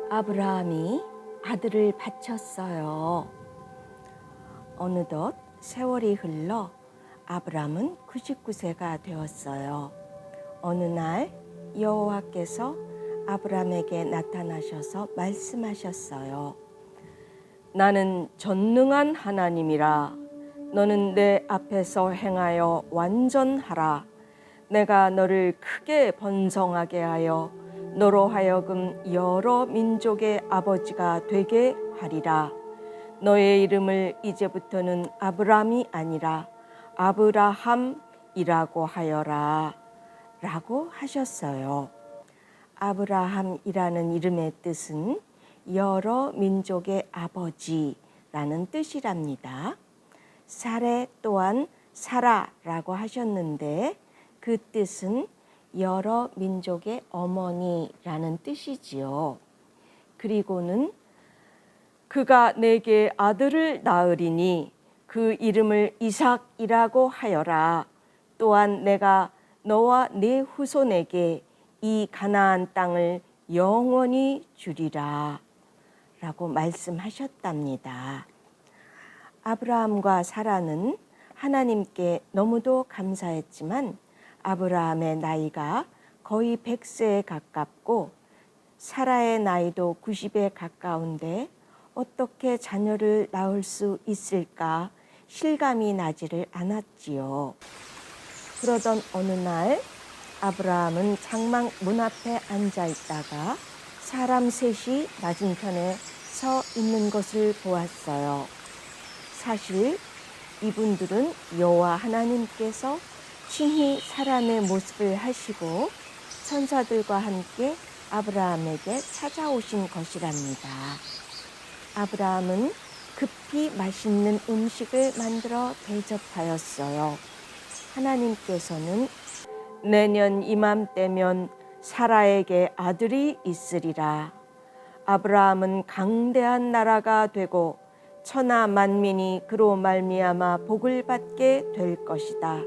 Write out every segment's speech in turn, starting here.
아브라함이 아들을 바쳤어요. 어느덧 세월이 흘러 아브라함은 99세가 되었어요. 어느 날 여호와께서 아브라함에게 나타나셔서 말씀하셨어요. 나는 전능한 하나님이라. 너는 내 앞에서 행하여 완전하라. 내가 너를 크게 번성하게 하여 너로 하여금 여러 민족의 아버지가 되게 하리라. 너의 이름을 이제부터는 아브람이 아니라 아브라함이라고 하여라. 라고 하셨어요. 아브라함이라는 이름의 뜻은 여러 민족의 아버지라는 뜻이랍니다. 사레 또한 사라라고 하셨는데 그 뜻은 여러 민족의 어머니라는 뜻이지요. 그리고는 그가 내게 아들을 낳으리니 그 이름을 이삭이라고 하여라. 또한 내가 너와 네 후손에게 이 가나안 땅을 영원히 주리라. 라고 말씀하셨답니다. 아브라함과 사라는 하나님께 너무도 감사했지만 아브라함의 나이가 거의 100세에 가깝고 사라의 나이도 90에 가까운데 어떻게 자녀를 낳을 수 있을까 실감이 나지를 않았지요. 그러던 어느 날 아브라함은 장막 문 앞에 앉아 있다가 사람 셋이 맞은편에 서 있는 것을 보았어요. 사실 이분들은 여호와 하나님께서 친히 사람의 모습을 하시고 천사들과 함께 아브라함에게 찾아오신 것이랍니다. 아브라함은 급히 맛있는 음식을 만들어 대접하였어요. 하나님께서는 내년 이맘때면 사라에게 아들이 있으리라. 아브라함은 강대한 나라가 되고 천하 만민이 그로 말미암아 복을 받게 될 것이다.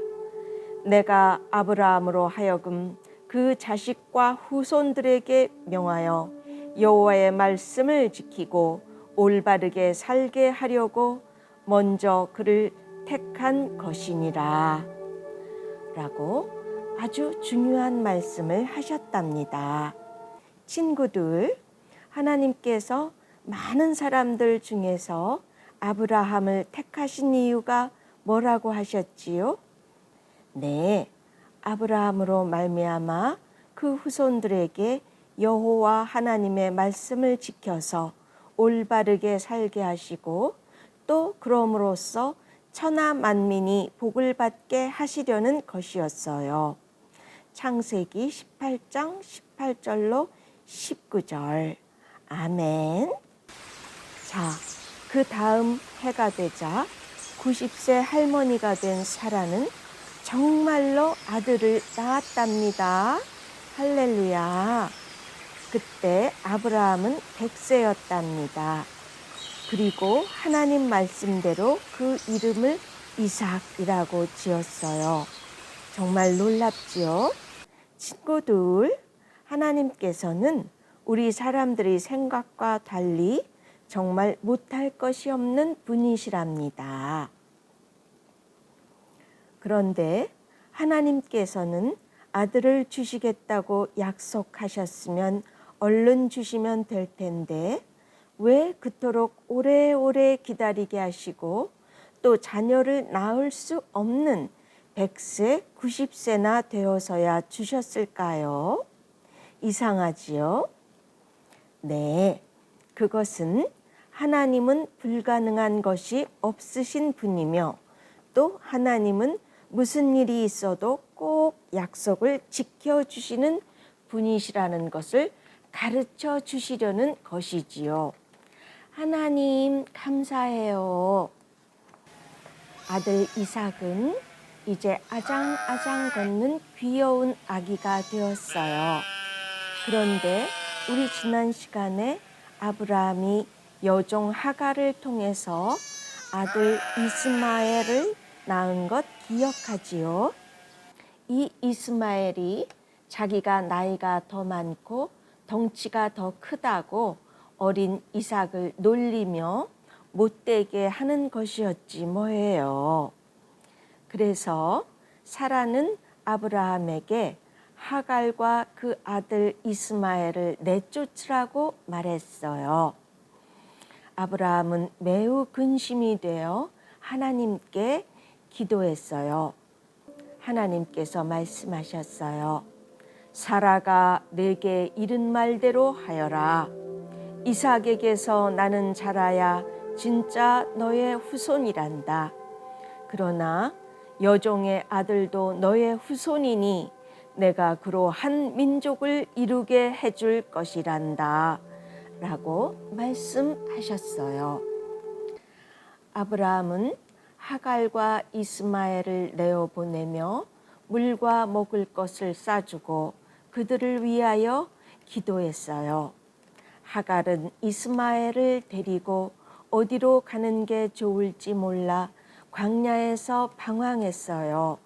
내가 아브라함으로 하여금 그 자식과 후손들에게 명하여 여호와의 말씀을 지키고 올바르게 살게 하려고 먼저 그를 택한 것이니라. 라고 아주 중요한 말씀을 하셨답니다. 친구들, 하나님께서 많은 사람들 중에서 아브라함을 택하신 이유가 뭐라고 하셨지요? 네, 아브라함으로 말미암아 그 후손들에게 여호와 하나님의 말씀을 지켜서 올바르게 살게 하시고 또 그럼으로써 천하 만민이 복을 받게 하시려는 것이었어요. 창세기 18장 18절로 19절. 아멘. 자, 그 다음 해가 되자 90세 할머니가 된 사라는 정말로 아들을 낳았답니다. 할렐루야. 그때 아브라함은 100세였답니다. 그리고 하나님 말씀대로 그 이름을 이삭이라고 지었어요. 정말 놀랍지요? 친구들, 하나님께서는 우리 사람들의 생각과 달리 정말 못할 것이 없는 분이시랍니다. 그런데 하나님께서는 아들을 주시겠다고 약속하셨으면 얼른 주시면 될 텐데 왜 그토록 오래오래 기다리게 하시고 또 자녀를 낳을 수 없는 100세, 90세나 되어서야 주셨을까요? 이상하지요? 네, 그것은 하나님은 불가능한 것이 없으신 분이며 또 하나님은 무슨 일이 있어도 꼭 약속을 지켜주시는 분이시라는 것을 가르쳐 주시려는 것이지요. 하나님 감사해요. 아들 이삭은 이제 아장아장 걷는 귀여운 아기가 되었어요. 그런데 우리 지난 시간에 아브라함이 여종 하갈을 통해서 아들 이스마엘을 낳은 것 기억하지요? 이 이스마엘이 자기가 나이가 더 많고 덩치가 더 크다고 어린 이삭을 놀리며 못되게 하는 것이었지 뭐예요. 그래서 사라는 아브라함에게 하갈과 그 아들 이스마엘을 내쫓으라고 말했어요. 아브라함은 매우 근심이 되어 하나님께 기도했어요. 하나님께서 말씀하셨어요. 사라가 내게 이른 말대로 하여라. 이삭에게서 나는 자라야 진짜 너의 후손이란다. 그러나 여종의 아들도 너의 후손이니 내가 그로 한 민족을 이루게 해줄 것이란다. 라고 말씀하셨어요. 아브라함은 하갈과 이스마엘을 내어보내며 물과 먹을 것을 싸주고 그들을 위하여 기도했어요. 하갈은 이스마엘을 데리고 어디로 가는 게 좋을지 몰라 광야에서 방황했어요.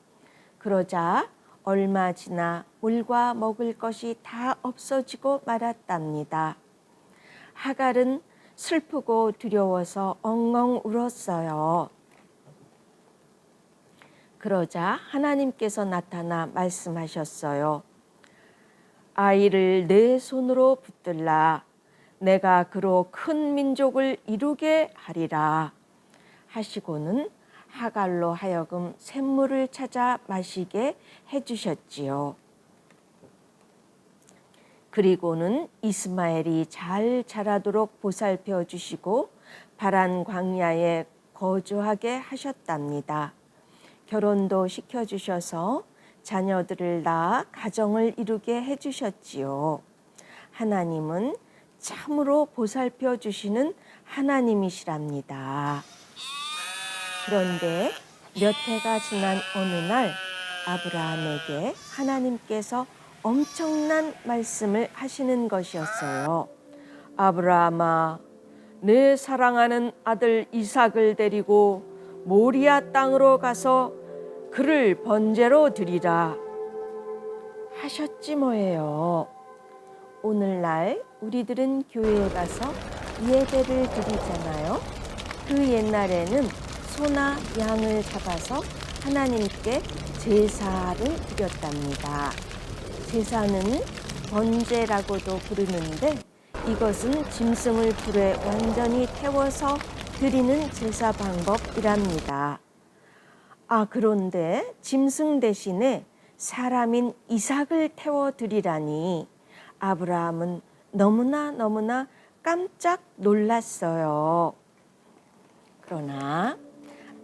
그러자 얼마 지나 물과 먹을 것이 다 없어지고 말았답니다. 하갈은 슬프고 두려워서 엉엉 울었어요. 그러자 하나님께서 나타나 말씀하셨어요. 아이를 내 손으로 붙들라. 내가 그로 큰 민족을 이루게 하리라. 하시고는 하갈로 하여금 샘물을 찾아 마시게 해주셨지요. 그리고는 이스마엘이 잘 자라도록 보살펴 주시고 바란 광야에 거주하게 하셨답니다. 결혼도 시켜주셔서 자녀들을 낳아 가정을 이루게 해주셨지요. 하나님은 참으로 보살펴 주시는 하나님이시랍니다. 그런데 몇 해가 지난 어느 날 아브라함에게 하나님께서 엄청난 말씀을 하시는 것이었어요. 아브라함아, 내 사랑하는 아들 이삭을 데리고 모리아 땅으로 가서 그를 번제로 드리라 하셨지 뭐예요. 오늘날 우리들은 교회에 가서 예배를 드리잖아요. 그 옛날에는 소나 양을 잡아서 하나님께 제사를 드렸답니다. 제사는 번제라고도 부르는데 이것은 짐승을 불에 완전히 태워서 드리는 제사 방법이랍니다. 그런데 짐승 대신에 사람인 이삭을 태워 드리라니 아브라함은 너무나 깜짝 놀랐어요. 그러나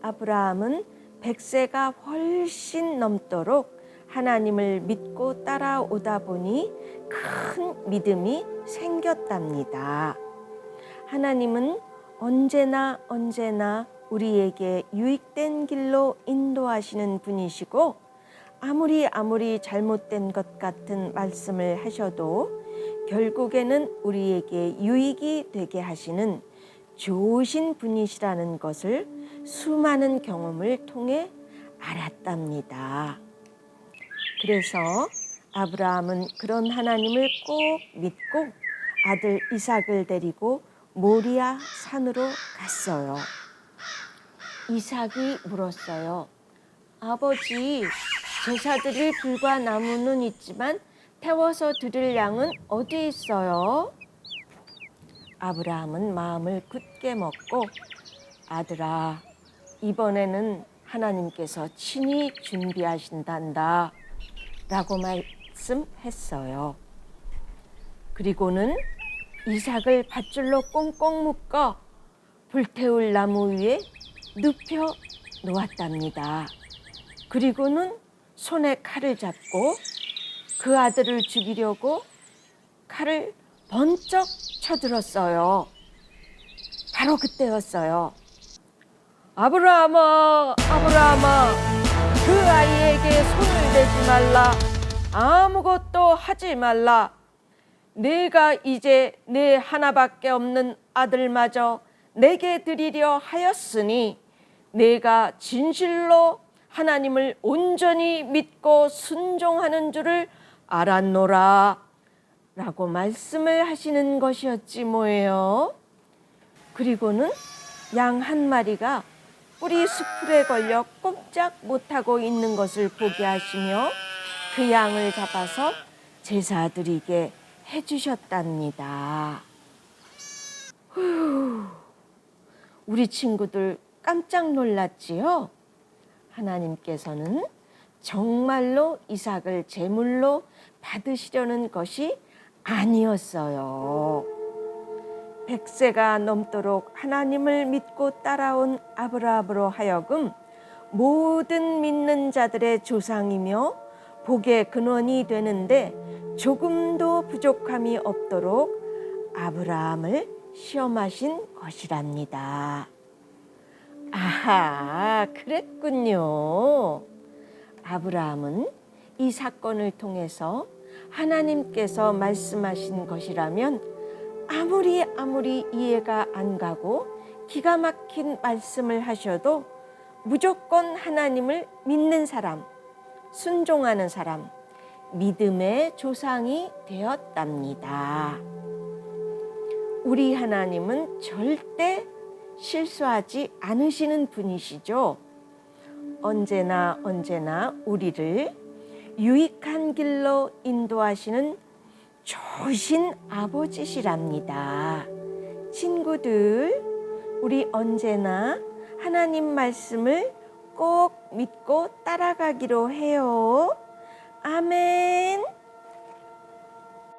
아브라함은 100세가 훨씬 넘도록 하나님을 믿고 따라오다 보니 큰 믿음이 생겼답니다. 하나님은 언제나 우리에게 유익된 길로 인도하시는 분이시고 아무리 잘못된 것 같은 말씀을 하셔도 결국에는 우리에게 유익이 되게 하시는 좋으신 분이시라는 것을 수많은 경험을 통해 알았답니다. 그래서 아브라함은 그런 하나님을 꼭 믿고 아들 이삭을 데리고 모리아 산으로 갔어요. 이삭이 물었어요. 아버지, 제사 드릴 불과 나무는 있지만 태워서 드릴 양은 어디 있어요? 아브라함은 마음을 굳게 먹고 아들아, 이번에는 하나님께서 친히 준비하신단다 라고 말씀했어요. 그리고는 이삭을 밧줄로 꽁꽁 묶어 불태울 나무 위에 눕혀 놓았답니다. 그리고는 손에 칼을 잡고 그 아들을 죽이려고 칼을 번쩍 쳐들었어요. 바로 그때였어요. 아브라함아, 그 아이에게 손을 대지 말라. 아무것도 하지 말라. 내가 이제 내 하나밖에 없는 아들마저 내게 드리려 하였으니 내가 진실로 하나님을 온전히 믿고 순종하는 줄을 알았노라 라고 말씀을 하시는 것이었지 뭐예요. 그리고는 양 한 마리가 뿌리 수풀에 걸려 꼼짝 못하고 있는 것을 보게 하시며 그 양을 잡아서 제사 드리게 해주셨답니다. 우리 친구들 깜짝 놀랐지요? 하나님께서는 정말로 이삭을 제물로 받으시려는 것이 아니었어요. 100세가 넘도록 하나님을 믿고 따라온 아브라함으로 하여금 모든 믿는 자들의 조상이며 복의 근원이 되는데 조금도 부족함이 없도록 아브라함을 시험하신 것이랍니다. 아하, 그랬군요. 아브라함은 이 사건을 통해서 하나님께서 말씀하신 것이라면 아무리 이해가 안 가고 기가 막힌 말씀을 하셔도 무조건 하나님을 믿는 사람, 순종하는 사람, 믿음의 조상이 되었답니다. 우리 하나님은 절대 실수하지 않으시는 분이시죠. 언제나 우리를 유익한 길로 인도하시는 좋으신 아버지시랍니다. 친구들, 우리 언제나 하나님 말씀을 꼭 믿고 따라가기로 해요. 아멘.